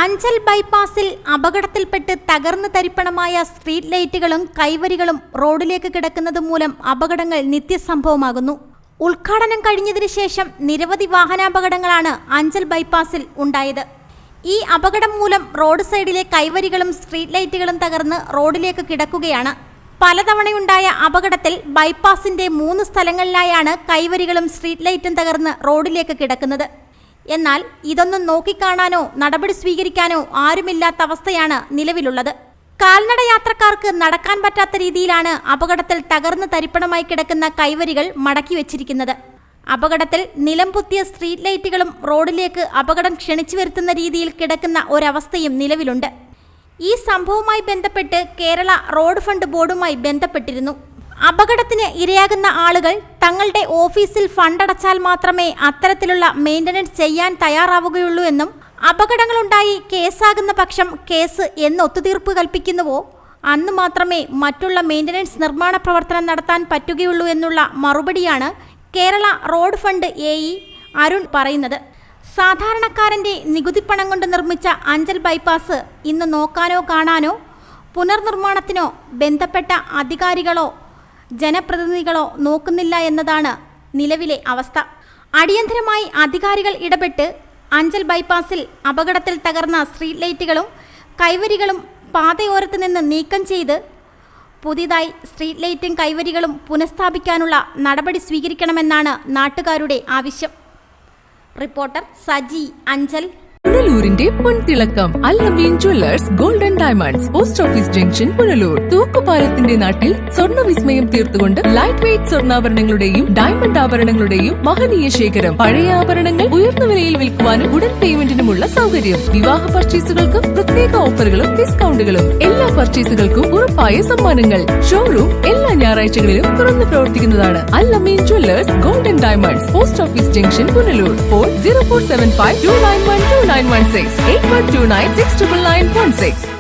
അഞ്ചൽ ബൈപ്പാസിൽ അപകടത്തിൽപ്പെട്ട് തകർന്നു തരിപ്പണമായ സ്ട്രീറ്റ് ലൈറ്റുകളും കൈവരികളും റോഡിലേക്ക് കിടക്കുന്നത് മൂലം അപകടങ്ങൾ നിത്യസംഭവമാകുന്നു. ഉദ്ഘാടനം കഴിഞ്ഞതിനു ശേഷം നിരവധി വാഹനാപകടങ്ങളാണ് അഞ്ചൽ ബൈപ്പാസിൽ ഉണ്ടായത്. ഈ അപകടം മൂലം റോഡ് സൈഡിലെ കൈവരികളും സ്ട്രീറ്റ് ലൈറ്റുകളും തകർന്ന് റോഡിലേക്ക് കിടക്കുകയാണ്. പലതവണയുണ്ടായ അപകടത്തിൽ ബൈപ്പാസിന്റെ 3 സ്ഥലങ്ങളിലായാണ് കൈവരികളും സ്ട്രീറ്റ് ലൈറ്റും തകർന്ന് റോഡിലേക്ക് കിടക്കുന്നത്. എന്നാൽ ഇതൊന്നും നോക്കിക്കാണാനോ നടപടി സ്വീകരിക്കാനോ ആരുമില്ലാത്ത അവസ്ഥയാണ് നിലവിലുള്ളത്. കാൽനട യാത്രക്കാർക്ക് നടക്കാൻ പറ്റാത്ത രീതിയിലാണ് അപകടത്തിൽ തകർന്ന് തരിപ്പണമായി കിടക്കുന്ന കൈവരികൾ മടക്കി വെച്ചിരിക്കുന്നത്. അപകടത്തിൽ നിലംപൊത്തിയ സ്ട്രീറ്റ് ലൈറ്റുകളും റോഡിലേക്ക് അപകടം ക്ഷണിച്ചു വരുത്തുന്ന രീതിയിൽ കിടക്കുന്ന ഒരവസ്ഥയും നിലവിലുണ്ട്. ഈ സംഭവവുമായി ബന്ധപ്പെട്ട് കേരള റോഡ് ഫണ്ട് ബോർഡുമായി ബന്ധപ്പെട്ടിരുന്നു. അപകടത്തിന് ഇരയാകുന്ന ആളുകൾ തങ്ങളുടെ ഓഫീസിൽ ഫണ്ടടച്ചാൽ മാത്രമേ അത്തരത്തിലുള്ള മെയിൻ്റനൻസ് ചെയ്യാൻ തയ്യാറാവുകയുള്ളൂ എന്നും അപകടങ്ങളുണ്ടായി കേസാകുന്ന പക്ഷം കേസ് എന്ന് ഒത്തുതീർപ്പ് കൽപ്പിക്കുന്നുവോ അന്ന് മാത്രമേ മറ്റുള്ള മെയിൻ്റനൻസ് നിർമ്മാണ പ്രവർത്തനം നടത്താൻ പറ്റുകയുള്ളൂ എന്നുള്ള മറുപടിയാണ് Kerala road fund AE Arun പറയുന്നത്. സാധാരണക്കാരൻ്റെ നികുതിപ്പണം കൊണ്ട് നിർമ്മിച്ച അഞ്ചൽ ബൈപ്പാസ് ഇന്ന് നോക്കാനോ കാണാനോ പുനർനിർമ്മാണത്തിനോ ബന്ധപ്പെട്ട അധികാരികളോ ജനപ്രതിനിധികളോ നോക്കുന്നില്ല എന്നതാണ് നിലവിലെ അവസ്ഥ. അടിയന്തരമായി അധികാരികൾ ഇടപെട്ട് അഞ്ചൽ ബൈപ്പാസിൽ അപകടത്തിൽ തകർന്ന സ്ട്രീറ്റ് ലൈറ്റുകളും കൈവരികളും പാതയോരത്ത് നിന്ന് നീക്കം ചെയ്ത് പുതിയതായി സ്ട്രീറ്റ് ലൈറ്റും കൈവരികളും പുനഃസ്ഥാപിക്കാനുള്ള നടപടി സ്വീകരിക്കണമെന്നാണ് നാട്ടുകാരുടെ ആവശ്യം. റിപ്പോർട്ടർ സജി, അഞ്ചൽ. പുനലൂരിന്റെ പൊൻതിളക്കം Al-Nabeen jewellers golden diamonds, post office junction, Punalur. തൂക്കുപാലത്തിന്റെ നാട്ടിൽ സ്വർണ്ണ വിസ്മയം തീർത്തുകൊണ്ട് ലൈറ്റ് വെയ്റ്റ് സ്വർണ്ണാഭരണങ്ങളുടെയും ഡയമണ്ട് ആഭരണങ്ങളുടെയും മഹനീയ ശേഖരം. പഴയ ആഭരണങ്ങൾ ഉയർന്ന വിലയിൽ വിൽക്കുവാനും ഉടൻ പേയ്മെന്റിനുമുള്ള സൗകര്യം. വിവാഹ പർച്ചേസുകൾക്കും പ്രത്യേക ഓഫറുകളും ഡിസ്കൗണ്ടുകളും. എല്ലാ പർച്ചേസുകൾക്കും ഉറപ്പായ സമ്മാനങ്ങൾ. ഷോറൂം എല്ലാ ഞായറാഴ്ചകളിലും തുറന്നു പ്രവർത്തിക്കുന്നതാണ്. Al-Nabeen jewellers golden diamonds, post office junction, Punalur. Phone 0475 291 2916 8129 69916.